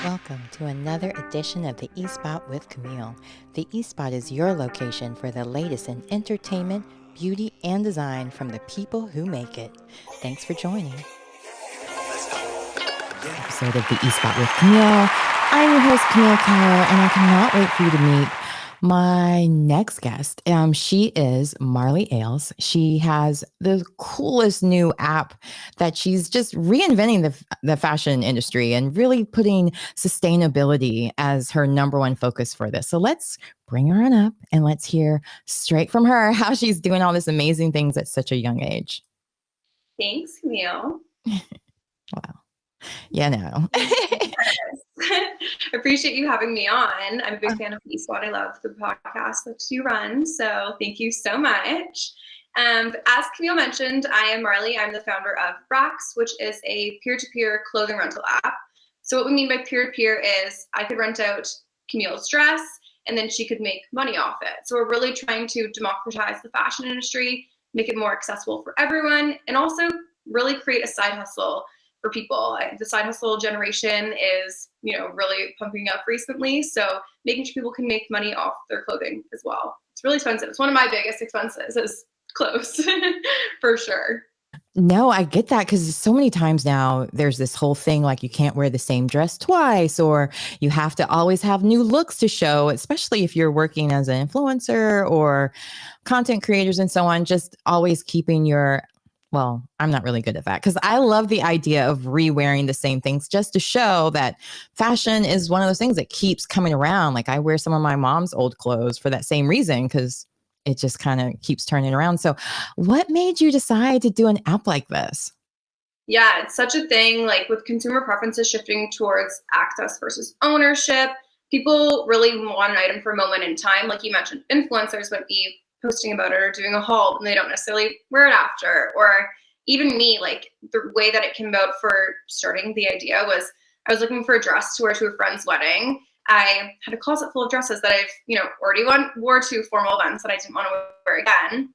Welcome to another edition of the eSpot with Camille. The eSpot is your location for the latest in entertainment, beauty, and design from the people who make it. Thanks for joining. Episode of the eSpot with Camille. I'm your host, Camille Keller, and I cannot wait for you to meet my next guest. She is Marley Alles. She has the coolest new app that she's just reinventing the fashion industry and really putting sustainability as her number one focus for this. So let's bring her on up and let's hear straight from her how she's doing all these amazing things at such a young age. Thanks, Camille. Wow. Yeah, no. I appreciate you having me on. I'm a big fan of eSpot. I love the podcast that you run. So thank you so much. As Camille mentioned, I am Marley. I'm the founder of Brax, which is a peer-to-peer clothing rental app. So what we mean by peer-to-peer is I could rent out Camille's dress and then she could make money off it. So we're really trying to democratize the fashion industry, make it more accessible for everyone, and also really create a side hustle for people. The side hustle generation is, really pumping up recently. So making sure people can make money off their clothing as well. It's really expensive. It's one of my biggest expenses is clothes for sure. No, I get that because so many times now there's this whole thing like you can't wear the same dress twice, or you have to always have new looks to show, especially if you're working as an influencer or content creators and so on, just always keeping well, I'm not really good at that because I love the idea of re-wearing the same things just to show that fashion is one of those things that keeps coming around. Like I wear some of my mom's old clothes for that same reason because it just kind of keeps turning around. So what made you decide to do an app like this? Yeah, it's such a thing. Like with consumer preferences shifting towards access versus ownership, people really want an item for a moment in time. Like you mentioned, influencers might be posting about it or doing a haul and they don't necessarily wear it after. Or even me, like the way that it came about for starting the idea was I was looking for a dress to wear to a friend's wedding. I had a closet full of dresses that I've, already wore to formal events that I didn't want to wear again.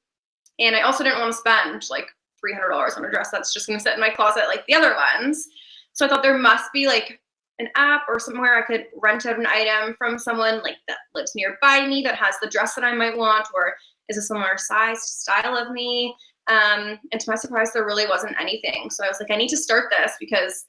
And I also didn't want to spend like $300 on a dress that's just going to sit in my closet like the other ones. So I thought there must be like an app or somewhere I could rent out an item from someone like that lives nearby me that has the dress that I might want or is a similar size style of me. And to my surprise, there really wasn't anything. So I was like, I need to start this because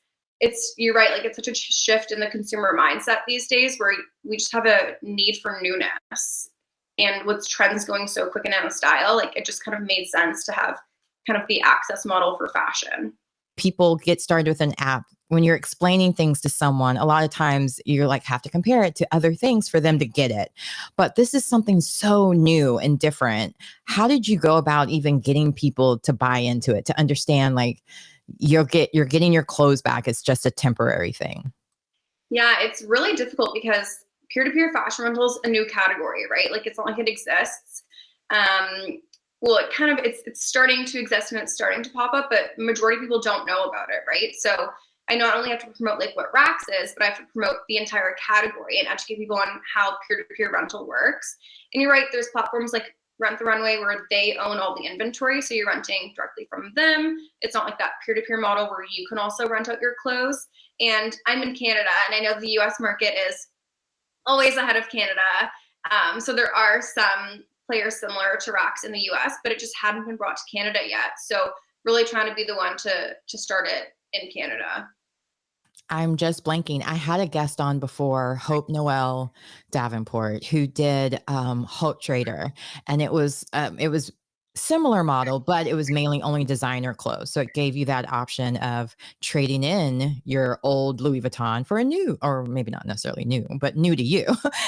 you're right, like it's such a shift in the consumer mindset these days where we just have a need for newness. And with trends going so quick and out of style, like it just kind of made sense to have kind of the access model for fashion. People get started with an app. When you're explaining things to someone, a lot of times you're like have to compare it to other things for them to get it. But this is something so new and different. How did you go about even getting people to buy into it, to understand like you're getting your clothes back? It's just a temporary thing. Yeah, it's really difficult because peer-to-peer fashion rental is a new category, right? Like it's not like it exists. Well, it's starting to exist and it's starting to pop up, but majority of people don't know about it, right? So I not only have to promote like what Rax is, but I have to promote the entire category and educate people on how peer-to-peer rental works. And you're right, there's platforms like Rent the Runway where they own all the inventory, so you're renting directly from them. It's not like that peer-to-peer model where you can also rent out your clothes. And I'm in Canada, and I know the US market is always ahead of Canada. So there are some players similar to Rax in the US, but it just hadn't been brought to Canada yet. So really trying to be the one to start it in Canada. I'm just blanking. I had a guest on before, Hope Noel Davenport, who did Hope Trader, and it was similar model, but it was mainly only designer clothes. So it gave you that option of trading in your old Louis Vuitton for a new, or maybe not necessarily new, but new to you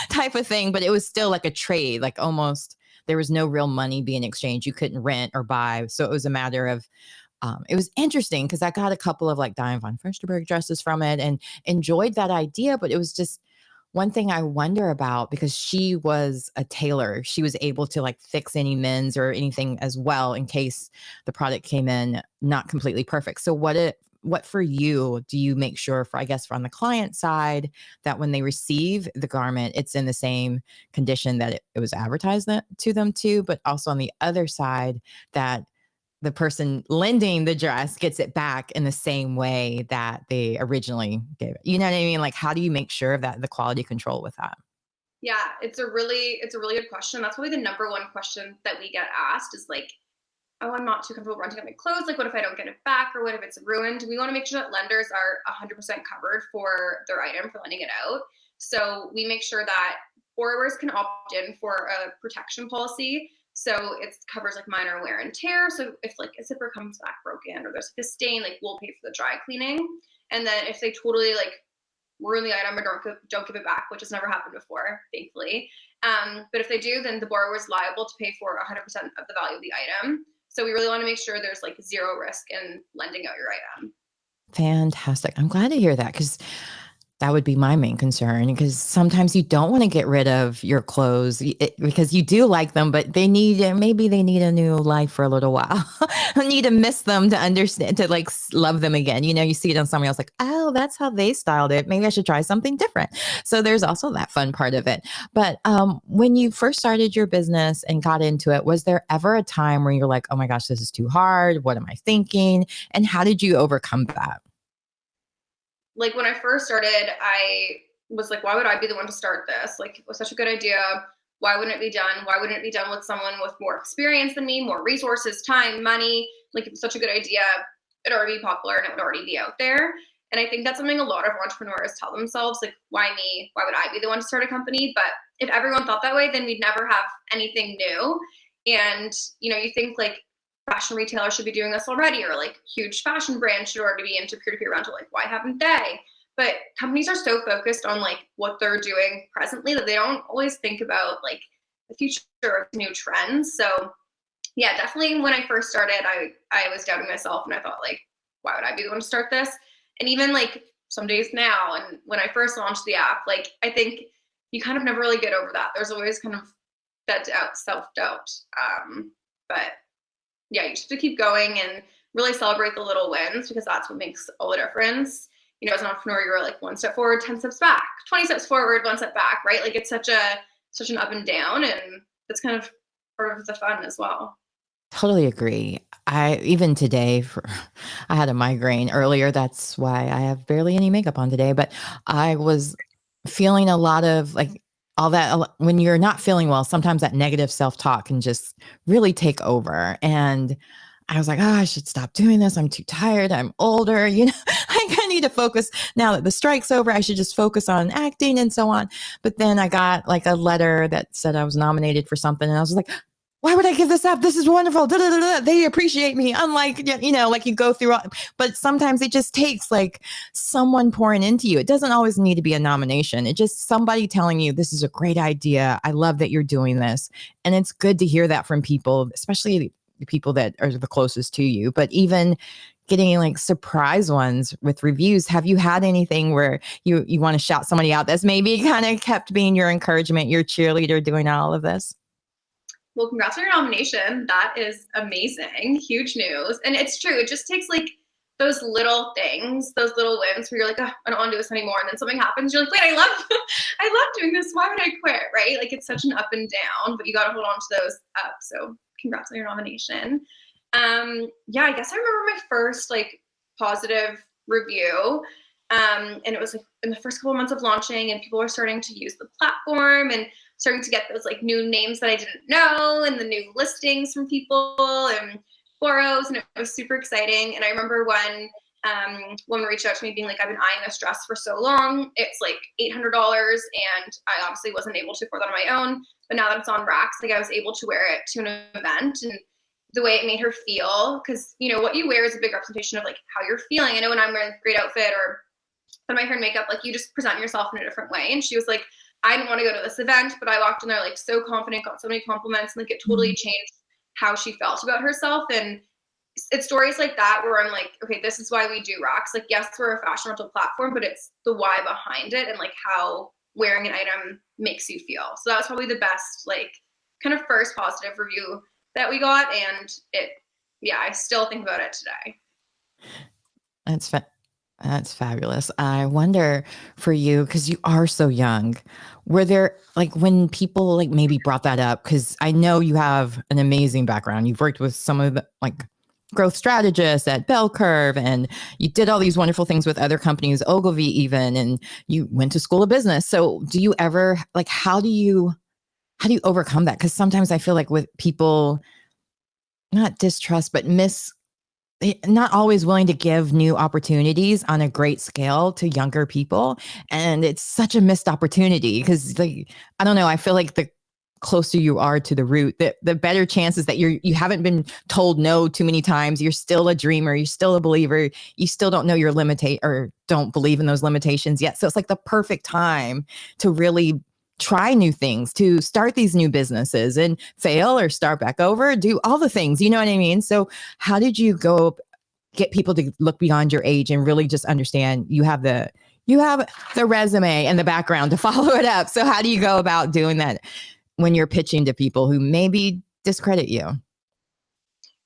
type of thing. But it was still like a trade, like almost there was no real money being exchanged. You couldn't rent or buy. So it was a matter of it was interesting because I got a couple of like Diane von Furstenberg dresses from it and enjoyed that idea. But it was just one thing I wonder about because she was a tailor. She was able to like fix any men's or anything as well in case the product came in not completely perfect. So what for you do you make sure for, I guess, from the client side that when they receive the garment, it's in the same condition that it was advertised to them too, but also on the other side that the person lending the dress gets it back in the same way that they originally gave it. You know what I mean? Like, how do you make sure of that, the quality control with that? Yeah, it's a really good question. That's probably the number one question that we get asked is like, oh, I'm not too comfortable renting out my clothes. Like, what if I don't get it back, or what if it's ruined? We want to make sure that lenders are 100% covered for their item for lending it out. So we make sure that borrowers can opt in for a protection policy. So it covers like minor wear and tear. So if like a zipper comes back broken or there's like a stain, like we'll pay for the dry cleaning. And then if they totally like ruin the item or don't give it back, which has never happened before, thankfully. But if they do, then the borrower is liable to pay for 100% of the value of the item. So we really want to make sure there's like zero risk in lending out your item. Fantastic. I'm glad to hear that, because that would be my main concern, because sometimes you don't want to get rid of your clothes because you do like them, but maybe they need a new life for a little while. I need to miss them to understand, to like love them again. You know, you see it on somebody else, like, oh, that's how they styled it. Maybe I should try something different. So there's also that fun part of it. But when you first started your business and got into it, was there ever a time where you're like, oh my gosh, this is too hard? What am I thinking? And how did you overcome that? Like when I first started, I was like, why would I be the one to start this? Like, it was such a good idea. Why wouldn't it be done? Why wouldn't it be done with someone with more experience than me, more resources, time, money? Like, it was such a good idea. It'd already be popular and it would already be out there. And I think that's something a lot of entrepreneurs tell themselves, like, why me? Why would I be the one to start a company? But if everyone thought that way, then we'd never have anything new. And, you know, you think like fashion retailers should be doing this already, or like huge fashion brands should already be into peer-to-peer rental. Like, why haven't they? But companies are so focused on like what they're doing presently that they don't always think about like the future of new trends. So yeah, definitely when I first started, I was doubting myself and I thought like, why would I be the one to start this? And even like some days now, and when I first launched the app, like I think you kind of never really get over that. There's always kind of that doubt, self-doubt. But yeah, you just have to keep going and really celebrate the little wins, because that's what makes all the difference. You know, as an entrepreneur, you're like 1 step forward, 10 steps back, 20 steps forward, 1 step back, right? Like it's such an up and down, and that's kind of part of the fun as well. Totally agree. Even today, I had a migraine earlier. That's why I have barely any makeup on today. But I was feeling a lot of like all that. When you're not feeling well, sometimes that negative self-talk can just really take over. And I was like, oh, I should stop doing this. I'm too tired. I'm older. You know, I need to focus now that the strike's over. I should just focus on acting and so on. But then I got like a letter that said I was nominated for something. And I was like, why would I give this up? This is wonderful. Da, da, da, da. They appreciate me. Unlike, you know, like you go through, but sometimes it just takes like someone pouring into you. It doesn't always need to be a nomination. It just somebody telling you, this is a great idea. I love that you're doing this. And it's good to hear that from people, especially the people that are the closest to you, but even getting like surprise ones with reviews. Have you had anything where you want to shout somebody out that's maybe kind of kept being your encouragement, your cheerleader doing all of this? Well, congrats on your nomination. That is amazing. Huge news. And it's true. It just takes like those little things, those little wins where you're like, oh, I don't want to do this anymore. And then something happens. You're like, wait, I love, I love doing this. Why would I quit? Right? Like it's such an up and down, but you got to hold on to those up. So congrats on your nomination. Yeah, I guess I remember my first like positive review. And it was like in the first couple of months of launching, and people were starting to use the platform and starting to get those like new names that I didn't know, and the new listings from people and borrows, and it was super exciting. And I remember when woman reached out to me being like, I've been eyeing this dress for so long. It's like $800, and I obviously wasn't able to afford that on my own. But now that it's on racks, like I was able to wear it to an event, and the way it made her feel, because you know what you wear is a big representation of like how you're feeling. I know when I'm wearing a great outfit or put my hair and makeup, like you just present yourself in a different way. And she was like, I didn't want to go to this event, but I walked in there like so confident, got so many compliments, and like it totally changed how she felt about herself. And it's stories like that where I'm like, okay, this is why we do rocks. Like, yes, we're a fashion rental platform, but it's the why behind it and like how wearing an item makes you feel. So that was probably the best, like kind of first positive review that we got. And yeah, I still think about it today. That's fabulous. I wonder for you, because you are so young, were there like when people like maybe brought that up? Because I know you have an amazing background. You've worked with some of the like growth strategist at Bell Curve, and you did all these wonderful things with other companies, Ogilvy even, and you went to school of business. So do you ever like, how do you overcome that? Because sometimes I feel like with people, not distrust, but not always willing to give new opportunities on a great scale to younger people. And it's such a missed opportunity because, like, I don't know, I feel like the closer you are to the root, the better chances that you haven't been told no too many times. You're still a dreamer. You're still a believer. You still don't know your or don't believe in those limitations yet. So it's like the perfect time to really try new things, to start these new businesses and fail or start back over, do all the things, you know what I mean? So how did you go get people to look beyond your age and really just understand you have the resume and the background to follow it up? So how do you go about doing that when you're pitching to people who maybe discredit you?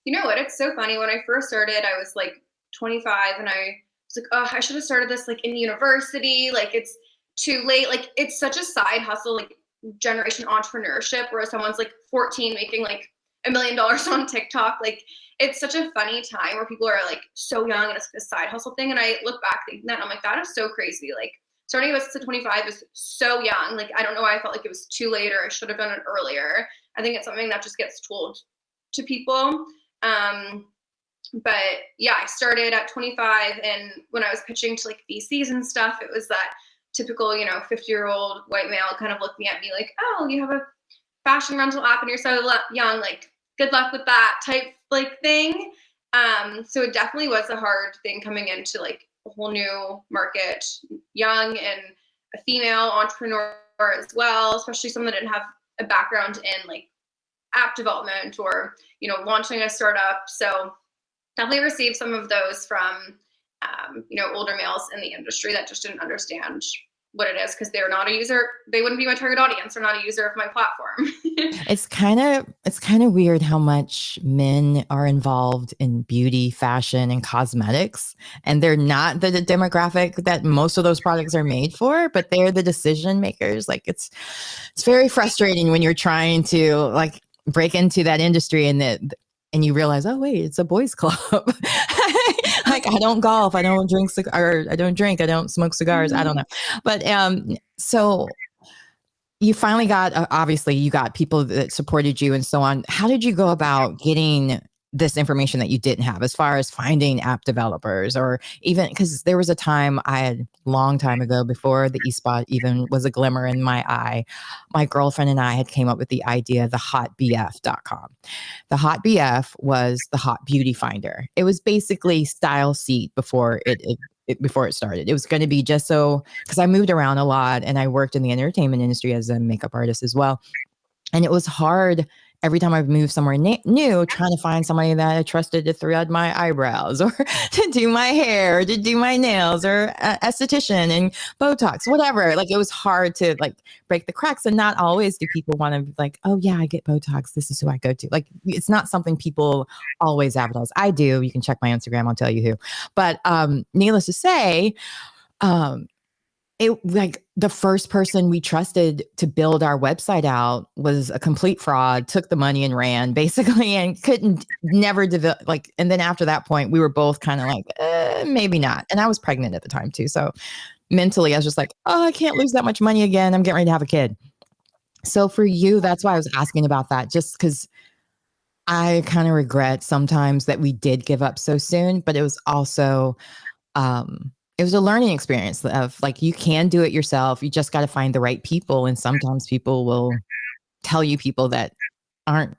You know what? It's so funny. When I first started, I was like 25 and I was like, oh, I should have started this like in university. Like it's too late. Like it's such a side hustle, like generation entrepreneurship, where someone's like 14 making like $1 million on TikTok. Like it's such a funny time where people are like so young and it's like a side hustle thing. And I look back thinking that, and I'm like, that is so crazy. Like starting a business at 25 is so young. Like I don't know why I felt like it was too late or I should have done it earlier. I think it's something that just gets told to people. But yeah, I started at 25, and when I was pitching to like VCs and stuff, it was that typical, 50-year-old white male kind of looking at me like, oh, you have a fashion rental app and you're so young, like good luck with that type like thing. So it definitely was a hard thing coming into like a whole new market, young and a female entrepreneur as well, especially someone that didn't have a background in like app development or launching a startup. So definitely received some of those from older males in the industry that just didn't understand what it is because they're not a user. They wouldn't be my target audience. They're not a user of my platform. It's kind of weird how much men are involved in beauty, fashion, and cosmetics, and they're not the demographic that most of those products are made for, but they're the decision makers. Like it's very frustrating when you're trying to like break into that industry and you realize, oh wait, it's a boys club. Like I don't golf, I don't drink I don't smoke cigars. I don't know, but so you finally got, obviously you got people that supported you and so on. How did you go about getting this information that you didn't have as far as finding app developers, or even because there was a time I had long time ago before the eSpot even was a glimmer in my eye, my girlfriend and I had came up with the idea of the hotbf.com. The Hot BF was the hot beauty finder. It was basically Style Seat before before it started. It was going to be just so, because I moved around a lot and I worked in the entertainment industry as a makeup artist as well. And it was hard every time I moved somewhere new, trying to find somebody that I trusted to thread my eyebrows or to do my hair, or to do my nails, or esthetician and Botox, whatever. Like it was hard to like break the cracks. And not always do people want to be like, oh yeah, I get Botox. This is who I go to. Like it's not something people always advertise. I do. You can check my Instagram. I'll tell you who. But needless to say, it like the first person we trusted to build our website out was a complete fraud, took the money and ran basically, and couldn't never develop like, and then after that point we were both kind of like, maybe not. And I was pregnant at the time too. So mentally I was just like, oh, I can't lose that much money again. I'm getting ready to have a kid. So for you, that's why I was asking about that, just because I kind of regret sometimes that we did give up so soon, but it was also, it was a learning experience of like, you can do it yourself. You just got to find the right people. And sometimes people will tell you people that aren't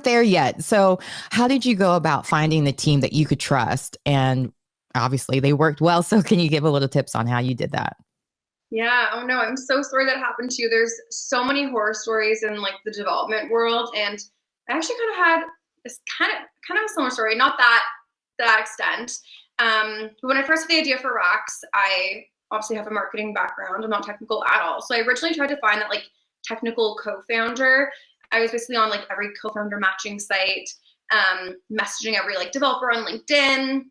there yet. So how did you go about finding the team that you could trust? And obviously they worked well. So can you give a little tips on how you did that? Yeah. Oh no, I'm so sorry that happened to you. There's so many horror stories in like the development world, and I actually kind of had this kind of a similar story, not that extent. But when I first had the idea for Rocks, I obviously have a marketing background. I'm not technical at all. So I originally tried to find that like technical co-founder. I was basically on like every co-founder matching site, messaging every like developer on LinkedIn.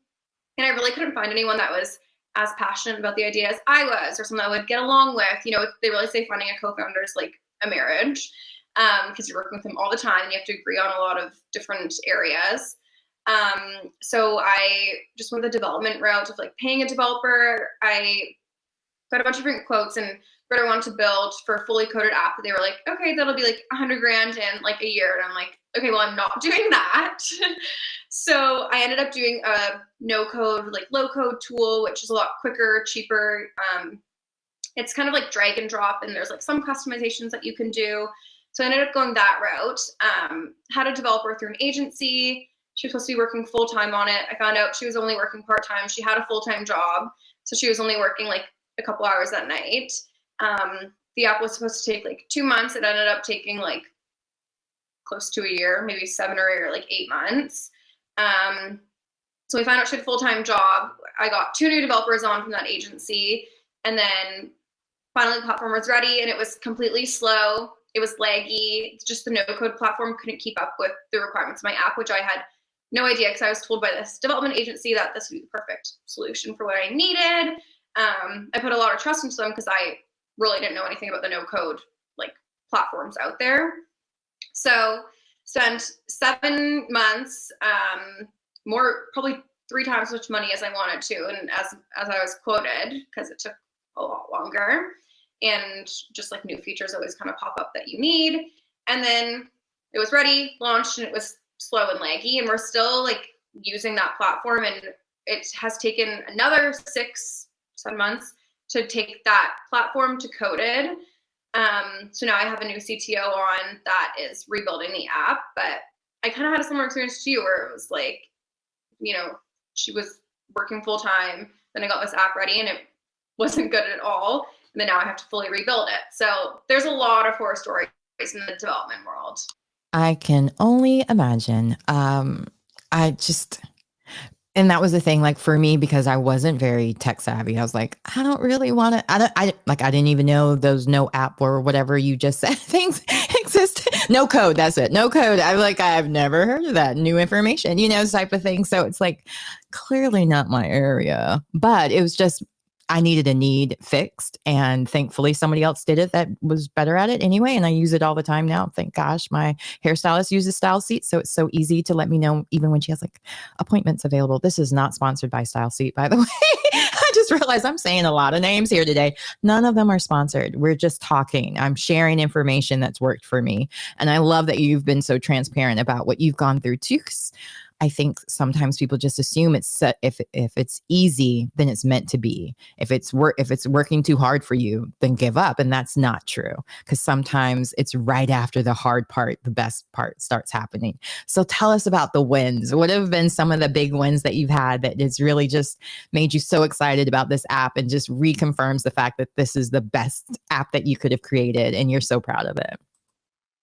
And I really couldn't find anyone that was as passionate about the idea as I was, or someone I would get along with. They really say finding a co-founder is like a marriage, because you're working with them all the time and you have to agree on a lot of different areas. So I just went the development route of like paying a developer. I got a bunch of different quotes, and what I wanted to build for a fully coded app. They were like, okay, that'll be like $100,000 in like a year. And I'm like, okay, well, I'm not doing that. So I ended up doing a no code, like low code tool, which is a lot quicker, cheaper. It's kind of like drag and drop, and there's like some customizations that you can do. So I ended up going that route. Had a developer through an agency. She was supposed to be working full time on it. I found out she was only working part time. She had a full time job, so she was only working like a couple hours at night. The app was supposed to take like 2 months. It ended up taking like close to a year, maybe 7 or like 8 months. So we found out she had a full-time job. I got 2 new developers on from that agency, and then finally the platform was ready, and it was completely slow. It was laggy. It's just the no-code platform couldn't keep up with the requirements of my app, which I had no idea, because I was told by this development agency that this would be the perfect solution for what I needed. I put a lot of trust into them because I really didn't know anything about the no-code like platforms out there. So spent 7 months, more, probably 3 times as much money as I wanted to, and as I was quoted, because it took a lot longer, and just like new features always kind of pop up that you need. And then it was ready, launched, and it was slow and laggy, and we're still like using that platform, and it has taken another 6-7 months to take that platform to coded. So now I have a new CTO on that is rebuilding the app, but I kind of had a similar experience to you, where it was like, you know, she was working full time, then I got this app ready and it wasn't good at all, and then now I have to fully rebuild it. So there's a lot of horror stories in the development world. I can only imagine. I just, and that was the thing, like for me, because I wasn't very tech savvy, I was like, I don't really want to, I didn't even know those no app or whatever you just said things exist. No code. That's it. No code. I'm like, I've never heard of that. New information, type of thing. So it's like clearly not my area, but it was just, I needed a need fixed, and thankfully somebody else did it that was better at it anyway. And I use it all the time now. Thank gosh, my hairstylist uses Style Seat, so it's so easy to let me know even when she has like appointments available. This is not sponsored by Style Seat, by the way. I just realized I'm saying a lot of names here today. None of them are sponsored. We're just talking. I'm sharing information that's worked for me, and I love that you've been so transparent about what you've gone through too. I think sometimes people just assume it's if it's easy, then it's meant to be. If it's working too hard for you, then give up, and that's not true, because sometimes it's right after the hard part, the best part starts happening. So tell us about the wins. What have been some of the big wins that you've had that has really just made you so excited about this app, and just reconfirms the fact that this is the best app that you could have created, and you're so proud of it?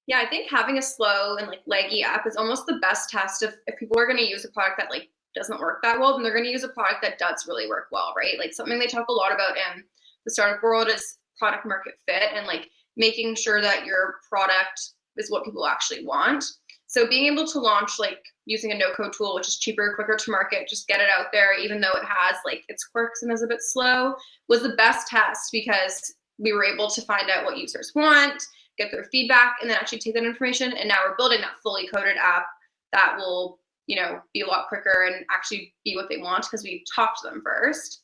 Yeah, I think having a slow and like laggy app is almost the best test of if people are going to use a product that like doesn't work that well, then they're going to use a product that does really work well, right? Like something they talk a lot about in the startup world is product market fit, and like making sure that your product is what people actually want. So being able to launch like using a no-code tool, which is cheaper, quicker to market, just get it out there, even though it has like its quirks and is a bit slow, was the best test, because we were able to find out what users want, get their feedback, and then actually take that information. And now we're building that fully coded app that will, be a lot quicker and actually be what they want, because we talked to them first.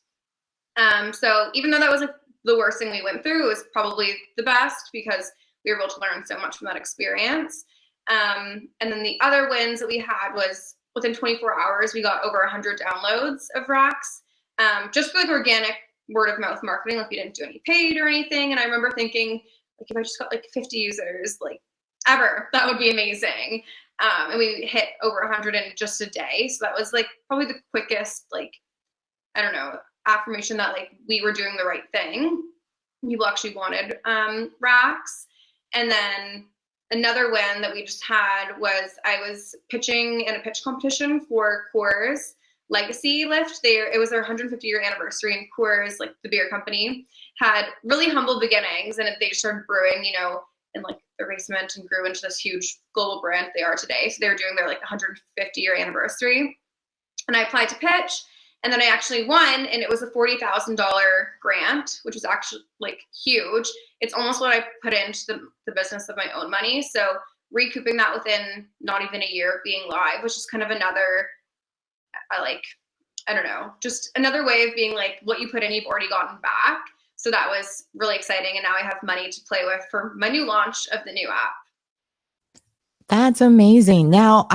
So even though that was like the worst thing we went through, it was probably the best, because we were able to learn so much from that experience. And then the other wins that we had was within 24 hours, we got over 100 downloads of Racks, just for like organic word of mouth marketing. Like we didn't do any paid or anything. And I remember thinking, like if I just got like 50 users, like ever, that would be amazing. And we hit over 100 in just a day. So that was like probably the quickest, like, I don't know, affirmation that like we were doing the right thing. People actually wanted Racks. And then another win that we just had was I was pitching in a pitch competition for Coors Legacy Lift. It was their 150-year anniversary, and Coors, like the beer company, had really humble beginnings, and they started brewing, in like their basement, and grew into this huge global brand they are today. So they were doing their like 150-year anniversary, and I applied to pitch, and then I actually won, and it was a $40,000 grant, which was actually like huge. It's almost what I put into the business of my own money. So recouping that within not even a year of being live was just kind of another I don't know, just another way of being like, what you put in, you've already gotten back. So that was really exciting. And now I have money to play with for my new launch of the new app. That's amazing. Now,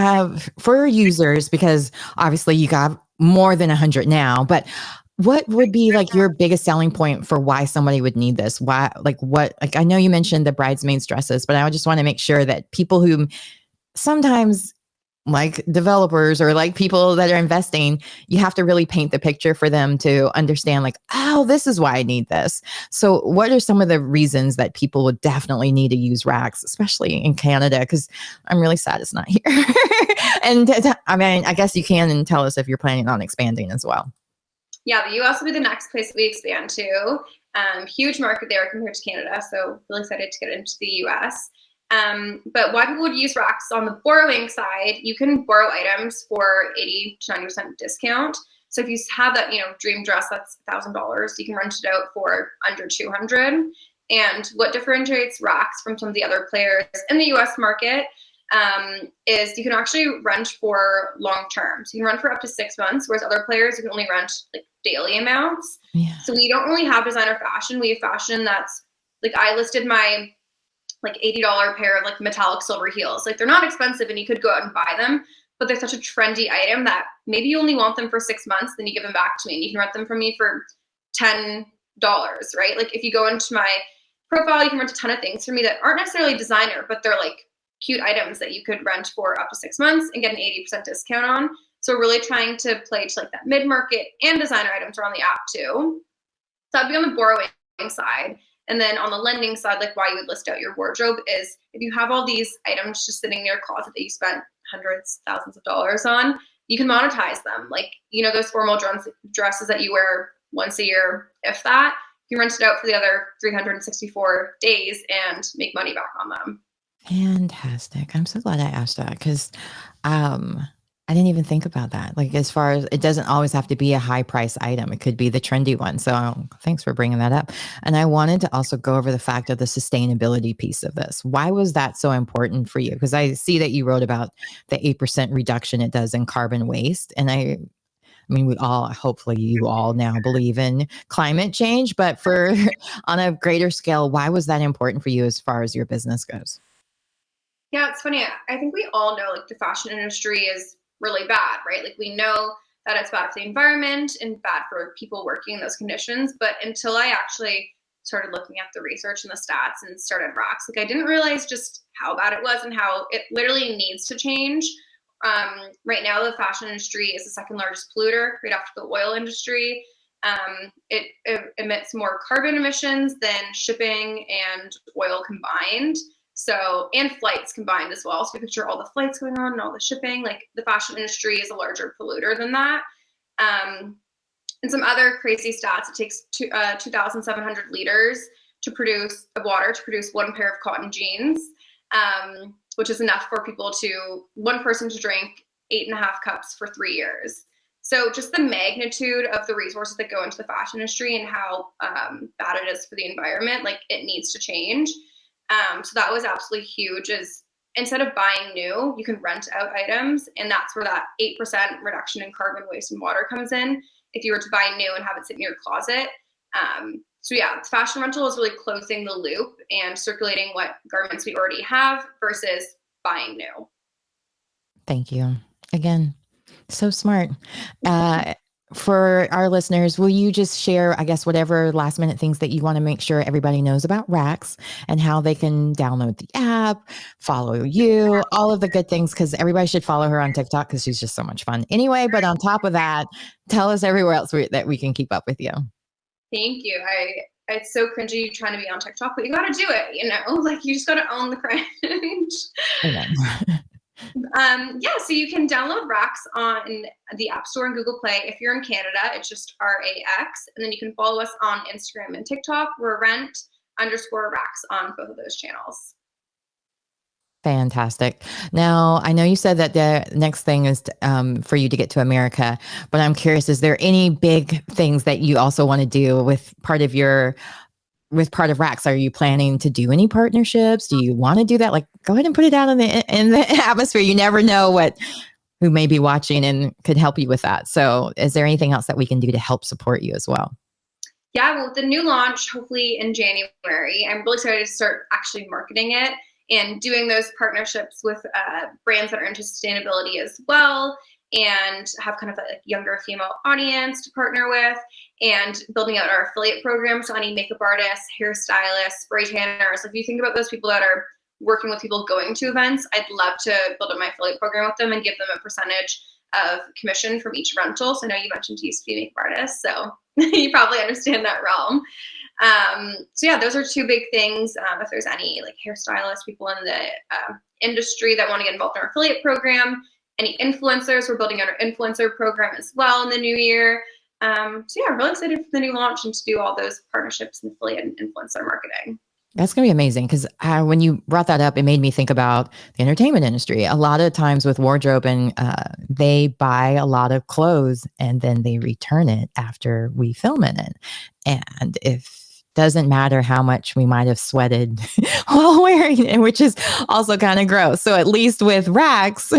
for users, because obviously you got more than 100 now, but what would be like your biggest selling point for why somebody would need this? Why, like I know you mentioned the bridesmaids dresses, but I just want to make sure that people who sometimes like developers or like people that are investing, you have to really paint the picture for them to understand like, oh, this is why I need this. So what are some of the reasons that people would definitely need to use racks, especially in Canada? Because I'm really sad it's not here. And I mean, I guess you can tell us if you're planning on expanding as well. Yeah, the US will be the next place we expand to. Huge market there compared to Canada. So really excited to get into the US. But why people would use racks on the borrowing side, you can borrow items for 80 to 90% discount. So if you have that, dream dress that's $1,000, you can rent it out for under 200. And what differentiates racks from some of the other players in the US market is you can actually rent for long term. So you can rent for up to 6 months, whereas other players you can only rent like daily amounts. Yeah. So we don't really have designer fashion. We have fashion that's like, I listed my like $80 pair of like metallic silver heels. Like they're not expensive and you could go out and buy them, but they're such a trendy item that maybe you only want them for 6 months, then you give them back to me and you can rent them from me for $10, right? Like if you go into my profile, you can rent a ton of things from me that aren't necessarily designer, but they're like cute items that you could rent for up to 6 months and get an 80% discount on. So we're really trying to play to like that mid-market, and designer items are on the app too. So that'd be on the borrowing side. And then on the lending side, like why you would list out your wardrobe is if you have all these items just sitting in your closet that you spent hundreds, thousands of dollars on, you can monetize them. Like, those formal dresses that you wear once a year, if that, you can rent it out for the other 364 days and make money back on them. Fantastic. I'm so glad I asked that because I didn't even think about that. Like, as far as it doesn't always have to be a high price item, it could be the trendy one. So, thanks for bringing that up. And I wanted to also go over the fact of the sustainability piece of this. Why was that so important for you? Because I see that you wrote about the 8% reduction it does in carbon waste. And I mean, hopefully you all now believe in climate change, but for on a greater scale, why was that important for you as far as your business goes? Yeah, it's funny. I think we all know like the fashion industry is really bad, right? Like we know that it's bad for the environment and bad for people working in those conditions. But until I actually started looking at the research and the stats and started racks, like I didn't realize just how bad it was and how it literally needs to change. Right now, the fashion industry is the second largest polluter, right after the oil industry. It emits more carbon emissions than shipping and oil combined. So, and flights combined as well. So you picture all the flights going on and all the shipping, like the fashion industry is a larger polluter than that. And some other crazy stats, it takes 2,700 liters of water to produce one pair of cotton jeans, which is enough for one person to drink 8.5 cups for 3 years. So just the magnitude of the resources that go into the fashion industry and how bad it is for the environment, like it needs to change. So that was absolutely huge, is instead of buying new, you can rent out items. And that's where that 8% reduction in carbon waste and water comes in if you were to buy new and have it sit in your closet. So yeah, fashion rental is really closing the loop and circulating what garments we already have versus buying new. Thank you. Again, so smart. For our listeners, will you just share, I guess, whatever last minute things that you want to make sure everybody knows about Racks and how they can download the app, follow you, all of the good things, because everybody should follow her on TikTok because she's just so much fun. Anyway, but on top of that, tell us everywhere else that we can keep up with you. Thank you. It's so cringy trying to be on TikTok, but you got to do it, like you just got to own the cringe. So you can download Racks on the App Store and Google Play. If you're in Canada, it's just RAX. And then you can follow us on Instagram and TikTok. We're rent_Racks on both of those channels. Fantastic. Now, I know you said that the next thing is for you to get to America, but I'm curious, is there any big things that you also want to do with part of Racks? Are you planning to do any partnerships? Do you want to do that? Like, go ahead and put it out in the atmosphere. You never know what who may be watching and could help you with that. So is there anything else that we can do to help support you as well? Yeah, well, with the new launch, hopefully in January, I'm really excited to start actually marketing it and doing those partnerships with brands that are into sustainability as well, and have kind of a younger female audience to partner with, and building out our affiliate program. So any makeup artists, hairstylists, spray tanners, if you think about those people that are working with people going to events, I'd love to build up my affiliate program with them and give them a percentage of commission from each rental. So I know you mentioned you used to be a makeup artist, so you probably understand that realm. So yeah, those are two big things. If there's any like hairstylists, people in the industry that want to get involved in our affiliate program, any influencers, we're building out our influencer program as well in the new year. So yeah, I'm really excited for the new launch and to do all those partnerships and affiliate and influencer marketing. That's going to be amazing because when you brought that up, it made me think about the entertainment industry. A lot of times with wardrobe, and they buy a lot of clothes and then they return it after we film in it. And if doesn't matter how much we might have sweated while wearing it, which is also kind of gross. So at least with racks,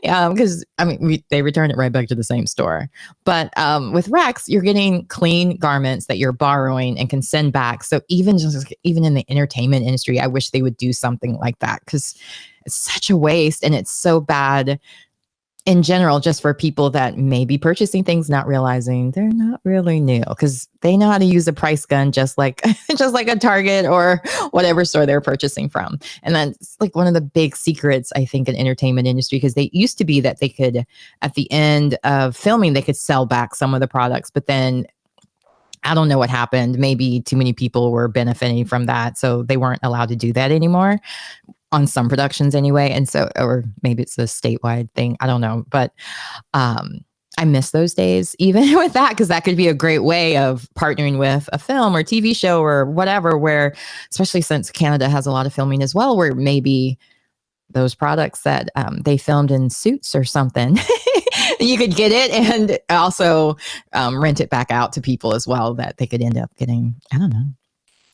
because I mean, they return it right back to the same store. But with racks, you're getting clean garments that you're borrowing and can send back. So even in the entertainment industry, I wish they would do something like that because it's such a waste and it's so bad in general, just for people that may be purchasing things, not realizing they're not really new because they know how to use a price gun, just like just like a Target or whatever store they're purchasing from. And that's like one of the big secrets, I think, in entertainment industry, because they used to be that they could, at the end of filming, they could sell back some of the products, but then I don't know what happened. Maybe too many people were benefiting from that, so they weren't allowed to do that anymore on some productions anyway. And so, or maybe it's a statewide thing. I don't know. But I miss those days, even with that, because that could be a great way of partnering with a film or TV show or whatever, where, especially since Canada has a lot of filming as well, where maybe those products that they filmed in suits or something, you could get it and also rent it back out to people as well, that they could end up getting, I don't know,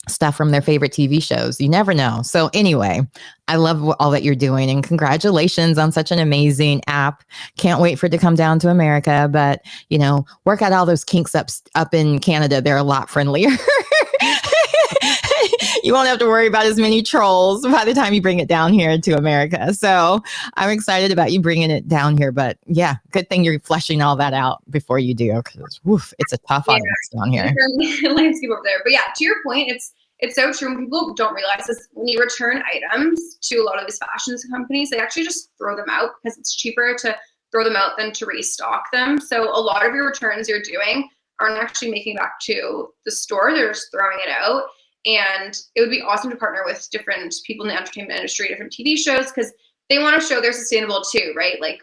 stuff from their favorite TV shows. You never know. So anyway, I love all that you're doing and congratulations on such an amazing app. Can't wait for it to come down to America, but work out all those kinks up in Canada. They're a lot friendlier. You won't have to worry about as many trolls by the time you bring it down here to America. So I'm excited about you bringing it down here. But yeah, good thing you're fleshing all that out before you do, because it's a tough audience down here. Landscape over there. But yeah, to your point, it's so true. When people don't realize this, when you return items to a lot of these fashion companies, they actually just throw them out because it's cheaper to throw them out than to restock them. So a lot of your returns you're doing aren't actually making it back to the store. They're just throwing it out. And it would be awesome to partner with different people in the entertainment industry, different TV shows, because they want to show they're sustainable too, right? Like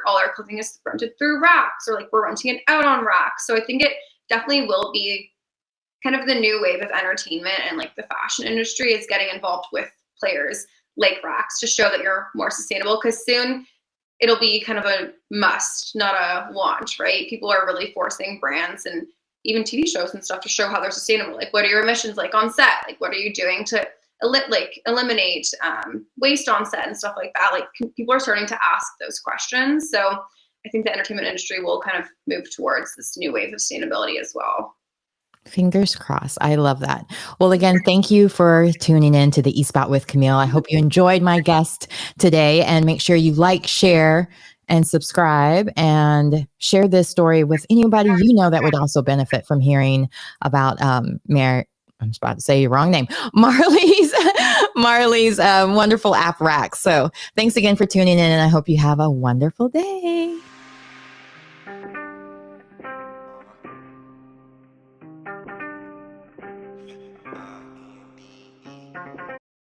all our clothing is rented through racks, or like we're renting it out on racks. So I think it definitely will be kind of the new wave of entertainment, and like the fashion industry is getting involved with players like racks to show that you're more sustainable, because soon it'll be kind of a must, not a want, right? People are really forcing brands and even TV shows and stuff to show how they're sustainable. Like, what are your emissions like on set? Like, what are you doing to eliminate waste on set and stuff like that? Like, people are starting to ask those questions. So I think the entertainment industry will kind of move towards this new wave of sustainability as well. Fingers crossed. I love that. Well, again, thank you for tuning in to the eSpot with Camille. I hope you enjoyed my guest today, and make sure you like, share, and subscribe, and share this story with anybody that would also benefit from hearing about I'm just about to say your wrong name, Marley's wonderful app rack. So thanks again for tuning in, and I hope you have a wonderful day.